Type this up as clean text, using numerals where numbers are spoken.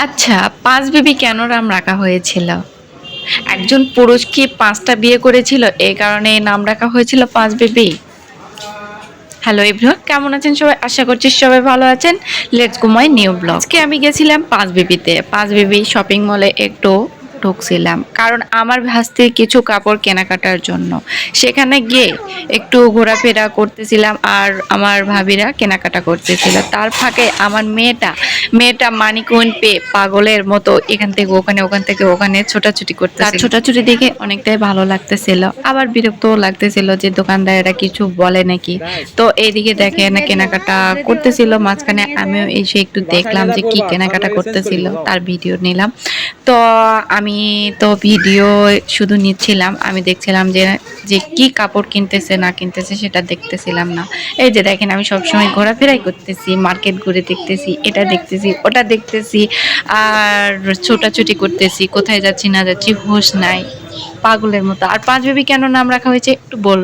আচ্ছা, ৫ বেবি কেন নাম রাখা হয়েছিল? একজন পুরুষ কি ৫ টা বিয়ে করেছিল? এই কারণে এই নাম রাখা হয়েছিল ৫ বেবি? হ্যালো এভরিওয়ান, কেমন আছেন সবাই? আশা করছি সবাই ভালো আছেন। Let's go my new blog. আজকে আমি গেছিলাম ৫ বেবিতে। ৫ বেবি শপিং মলে একটু ঢুকছিলাম। কারণ আমার ভাস্তির কিছু কাপড় কেনাকাটার জন্য। সেখানে গিয়ে একটু ঘোরাফেরা করতেছিলাম আর আমার ভাবিরা কেনাকাটা করতেছিল। তার ফাঁকে আমার মেয়েটা মানি কয়েন পেয়ে পাগলের মতো এখান থেকে ওখানে, ওখান থেকে ওখানে ছোটাছুটি করতেছিল। তার ছোটাছুটি দেখে অনেকটাই ভালো লাগতেছিল। আবার বিরক্তও লাগতেছিল যে দোকানদারেরা কিছু বলে নাকি। তো এইদিকে দেখেন কেনাকাটা করতেছিল, মাঝখানে আমিও এসে একটু দেখলাম যে কি কেনাকাটা করতেছিল, তার ভিডিও নিলাম। তো আমি তো ভিডিও শুধু নিচ্ছিলাম, আমি দেখছিলাম যে যে কি কাপড় কিনতেছে না কিনতেছে সেটা দেখতেছিলাম না। এই যে দেখেন আমি সবসময় ঘোরাফেরাই করতেছি, মার্কেট ঘুরে দেখতেছি, এটা দেখতেছি ওটা দেখতেছি আর ছোটাছুটি করতেছি, কোথায় যাচ্ছি না যাচ্ছি হুঁশ নাই, পাগলের মতো। আর ৫ বেবি কেন নাম রাখা হয়েছে একটু বলবেন?